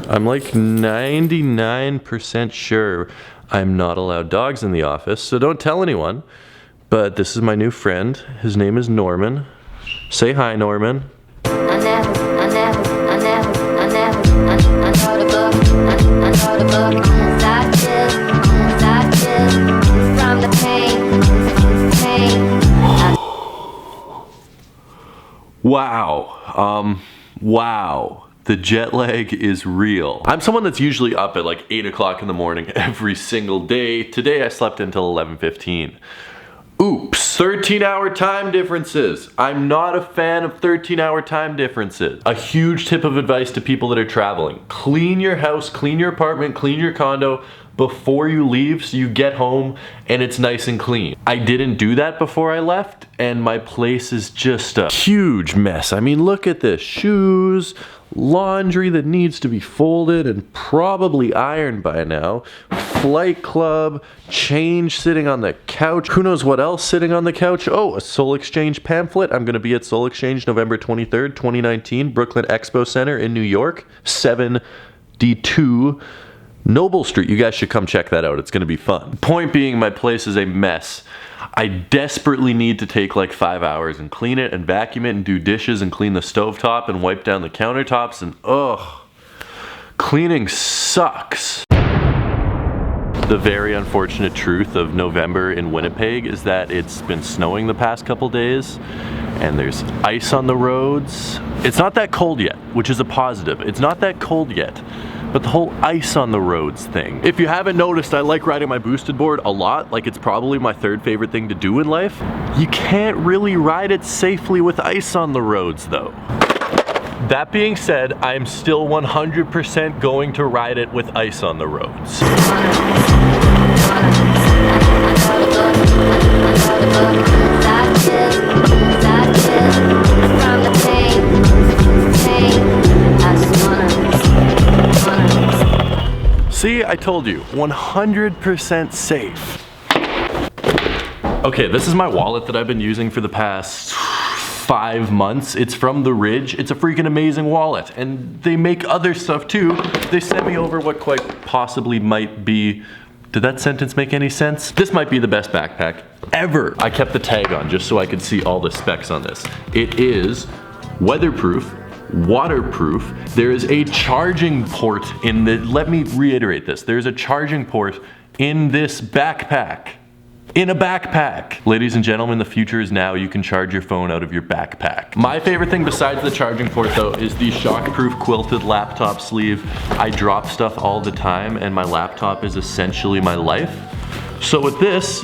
I'm like 99% sure I'm not allowed dogs in the office, so don't tell anyone. But this is my new friend. His name is Norman. Say hi, Norman. Wow. Wow. The jet lag is real. I'm someone that's usually up at like 8 o'clock in the morning every single day. Today I slept until 11:15. Oops, 13-hour time differences. I'm not a fan of 13-hour time differences. A huge tip of advice to people that are traveling: clean your house, clean your apartment, clean your condo before you leave so you get home and it's nice and clean. I didn't do that before I left and my place is just a huge mess. I mean, look at this. Shoes, laundry that needs to be folded and probably ironed by now, flight club, change sitting on the couch, who knows what else sitting on the couch. Oh, a Soul Exchange pamphlet. I'm gonna be at Soul Exchange November 23rd, 2019, Brooklyn Expo Center in New York, 7D2 Noble Street. You guys should come check that out. It's gonna be fun. Point being, my place is a mess. I desperately need to take like 5 hours and clean it and vacuum it and do dishes and clean the stovetop and wipe down the countertops, and ugh, cleaning sucks. The very unfortunate truth of November in Winnipeg is that it's been snowing the past couple days and there's ice on the roads. It's not that cold yet, which is a positive. It's not that cold yet. But the whole ice on the roads thing. If you haven't noticed, I like riding my boosted board a lot. Like, it's probably my third favorite thing to do in life. You can't really ride it safely with ice on the roads though. That being said, I'm still 100% going to ride it with ice on the roads. See, I told you, 100% safe. Okay, this is my wallet that I've been using for the past 5 months. It's from The Ridge. It's a freaking amazing wallet. And they make other stuff too. They sent me over what quite possibly might be, did that sentence make any sense? This might be the best backpack ever. I kept the tag on just so I could see all the specs on this. It is weatherproof, waterproof. There is a charging port in the, let me reiterate this, there's a charging port in this backpack. In a backpack. Ladies and gentlemen, the future is now. You can charge your phone out of your backpack. My favorite thing besides the charging port though is the shockproof quilted laptop sleeve. I drop stuff all the time and my laptop is essentially my life. So with this,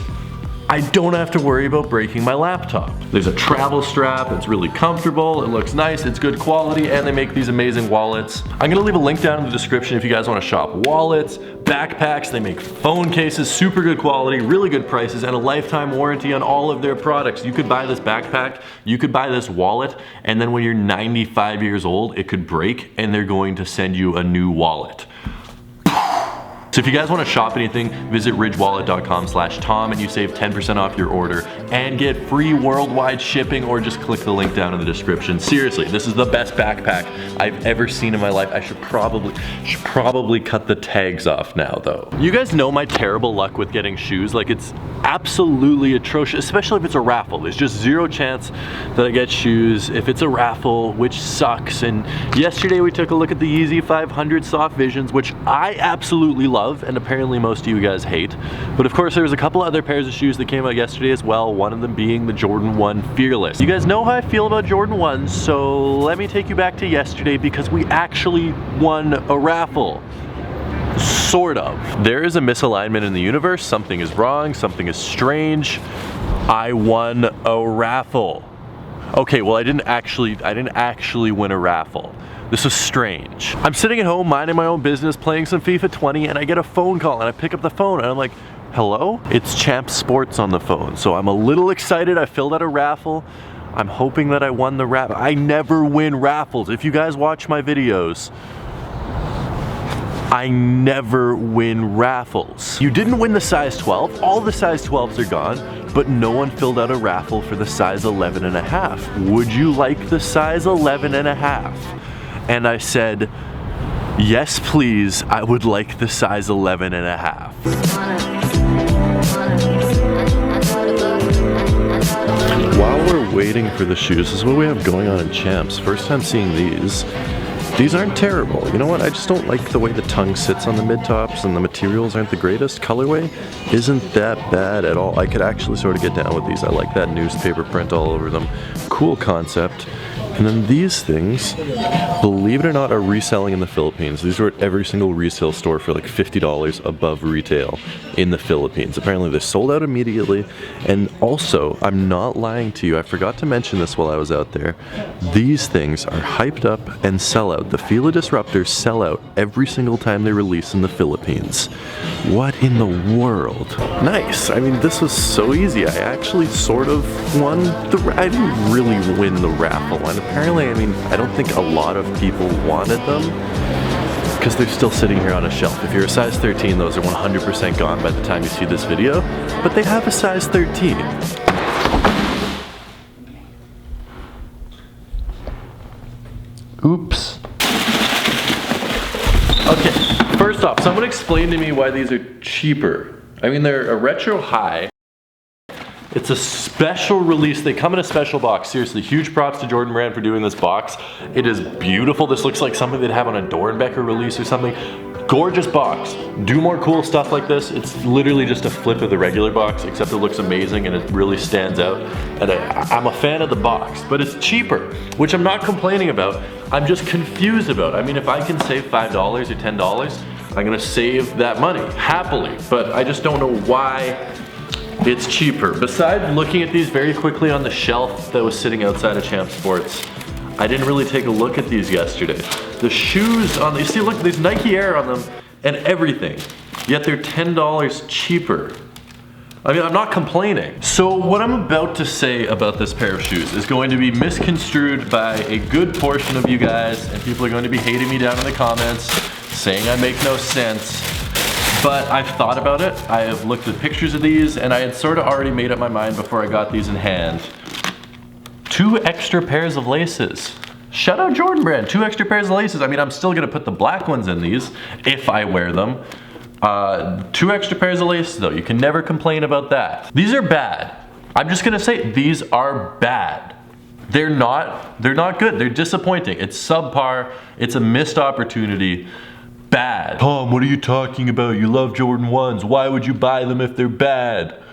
I don't have to worry about breaking my laptop. There's a travel strap, it's really comfortable, it looks nice, it's good quality, and they make these amazing wallets. I'm gonna leave a link down in the description if you guys wanna shop wallets, backpacks. They make phone cases, super good quality, really good prices, and a lifetime warranty on all of their products. You could buy this backpack, you could buy this wallet, and then when you're 95 years old, it could break, and they're going to send you a new wallet. So if you guys want to shop anything, visit ridgewallet.com/Tom and you save 10% off your order and get free worldwide shipping, or just click the link down in the description. Seriously, this is the best backpack I've ever seen in my life. I should probably cut the tags off now though. You guys know my terrible luck with getting shoes. Like, it's absolutely atrocious, especially if it's a raffle. There's just zero chance that I get shoes if it's a raffle, which sucks. And yesterday we took a look at the Yeezy 500 Soft Visions, which I absolutely love, and apparently most of you guys hate. But of course there was a couple other pairs of shoes that came out yesterday as well, one of them being the Jordan 1 Fearless. You guys know how I feel about Jordan 1s, so let me take you back to yesterday because we actually won a raffle. Sort of. There is a misalignment in the universe, something is wrong, something is strange. I won a raffle. Okay, well I didn't actually win a raffle. This is strange. I'm sitting at home minding my own business, playing some FIFA 20, and I get a phone call, and I pick up the phone and I'm like, hello? It's Champ Sports on the phone. So I'm a little excited. I filled out a raffle. I'm hoping that I won the raffle. I never win raffles. If you guys watch my videos, I never win raffles. You didn't win the size 12. All the size 12s are gone, but no one filled out a raffle for the size 11 and a half. Would you like the size 11 and a half? And I said, Yes, please. I would like the size 11 and a half. While we're waiting for the shoes, this is what we have going on in Champs. First time seeing these. These aren't terrible. You know what? I just don't like the way the tongue sits on the mid-tops, and the materials aren't the greatest. Colorway isn't that bad at all. I could actually sort of get down with these. I like that newspaper print all over them. Cool concept. And then these things, believe it or not, are reselling in the Philippines. These are at every single resale store for like $50 above retail in the Philippines. Apparently they sold out immediately. And also, I'm not lying to you, I forgot to mention this while I was out there. These things are hyped up and sell out. The Fila Disruptors sell out every single time they release in the Philippines. What in the world? Nice. I mean, this was so easy. I actually sort of won I didn't really win the raffle. And apparently, I mean, I don't think a lot of people wanted them because they're still sitting here on a shelf. If you're a size 13, those are 100% gone by the time you see this video, but they have a size 13. Oops. Okay, first off, someone explain to me why these are cheaper. I mean, they're a retro high. It's a special release. They come in a special box. Seriously, huge props to Jordan Brand for doing this box. It is beautiful. This looks like something they'd have on a Doernbecher release or something. Gorgeous box. Do more cool stuff like this. It's literally just a flip of the regular box, except it looks amazing and it really stands out. And I'm a fan of the box, but it's cheaper, which I'm not complaining about. I'm just confused about. I mean, if I can save $5 or $10, I'm gonna save that money, happily. But I just don't know why it's cheaper. Besides looking at these very quickly on the shelf that was sitting outside of Champ Sports, I didn't really take a look at these yesterday. The shoes on these, see, look, there's Nike Air on them and everything, yet they're $10 cheaper. I mean, I'm not complaining. So what I'm about to say about this pair of shoes is going to be misconstrued by a good portion of you guys, and people are going to be hating me down in the comments, saying I make no sense. But I've thought about it, I have looked at pictures of these, and I had sort of already made up my mind before I got these in hand. 2 extra pairs of laces. Shout out Jordan Brand, 2 extra pairs of laces. I mean, I'm still gonna put the black ones in these if I wear them. 2 extra pairs of laces though, you can never complain about that. These are bad. I'm just gonna say, these are bad. They're not good, they're disappointing. It's subpar, it's a missed opportunity. Bad. Tom, what are you talking about? You love Jordan 1s. Why would you buy them if they're bad?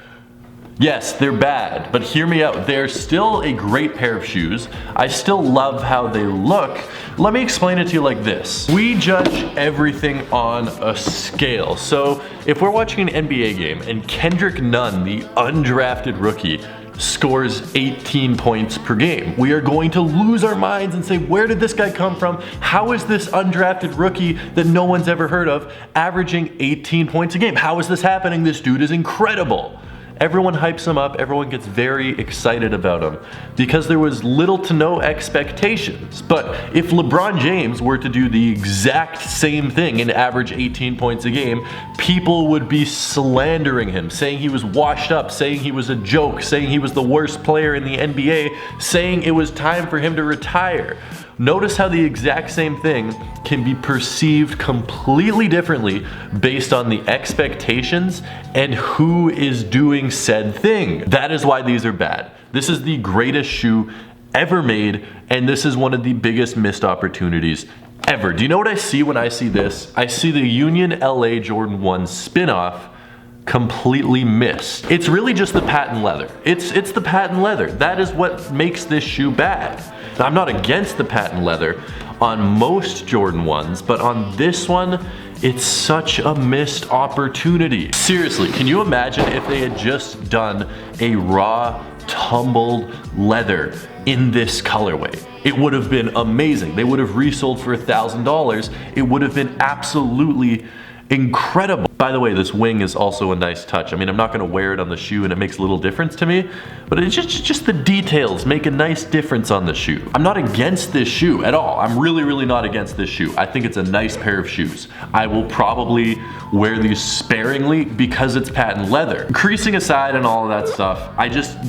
Yes, they're bad, but hear me out. They're still a great pair of shoes. I still love how they look. Let me explain it to you like this. We judge everything on a scale. So if we're watching an NBA game and Kendrick Nunn, the undrafted rookie, scores 18 points per game, we are going to lose our minds and say, where did this guy come from? How is this undrafted rookie that no one's ever heard of averaging 18 points a game? How is this happening? This dude is incredible. Everyone hypes him up, everyone gets very excited about him because there was little to no expectations. But if LeBron James were to do the exact same thing and average 18 points a game, people would be slandering him, saying he was washed up, saying he was a joke, saying he was the worst player in the NBA, saying it was time for him to retire. Notice how the exact same thing can be perceived completely differently based on the expectations and who is doing said thing. That is why these are bad. This is the greatest shoe ever made, and this is one of the biggest missed opportunities ever. Do you know what I see when I see this? I see the Union LA Jordan 1 spin-off completely missed. It's really just the patent leather. It's the patent leather. That is what makes this shoe bad. Now, I'm not against the patent leather on most Jordan 1s, but on this one, it's such a missed opportunity. Seriously, can you imagine if they had just done a raw, tumbled leather in this colorway? It would have been amazing. They would have resold for $1,000. It would have been absolutely incredible. By the way, this wing is also a nice touch. I mean, I'm not gonna wear it on the shoe and it makes a little difference to me, but it's just the details make a nice difference on the shoe. I'm not against this shoe at all. I'm really, really not against this shoe. I think it's a nice pair of shoes. I will probably wear these sparingly because it's patent leather. Creasing aside and all of that stuff,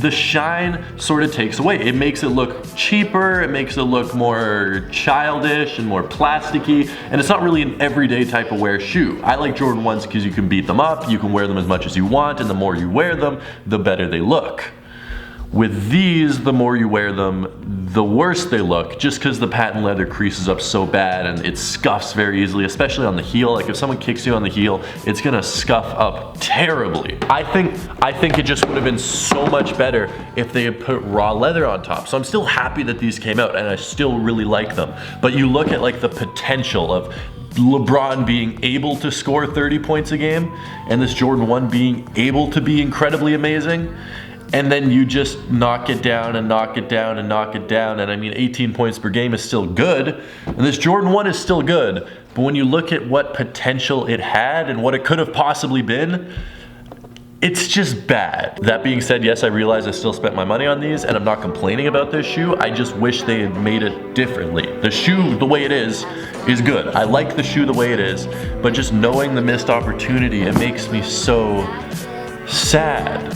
the shine sort of takes away. It makes it look cheaper, it makes it look more childish and more plasticky, and it's not really an everyday type of wear shoe. I like Jordan 1s because you can beat them up, you can wear them as much as you want, and the more you wear them, the better they look. With these, the more you wear them, the worse they look, just because the patent leather creases up so bad and it scuffs very easily, especially on the heel. Like if someone kicks you on the heel, it's gonna scuff up terribly. I think it just would have been so much better if they had put raw leather on top. So I'm still happy that these came out and I still really like them. But you look at like the potential of LeBron being able to score 30 points a game and this Jordan 1 being able to be incredibly amazing. And then you just knock it down and knock it down and knock it down. And I mean, 18 points per game is still good. And this Jordan 1 is still good. But when you look at what potential it had and what it could have possibly been, it's just bad. That being said, yes, I realize I still spent my money on these and I'm not complaining about this shoe. I just wish they had made it differently. The shoe, the way it is good. I like the shoe the way it is, but just knowing the missed opportunity, it makes me so sad.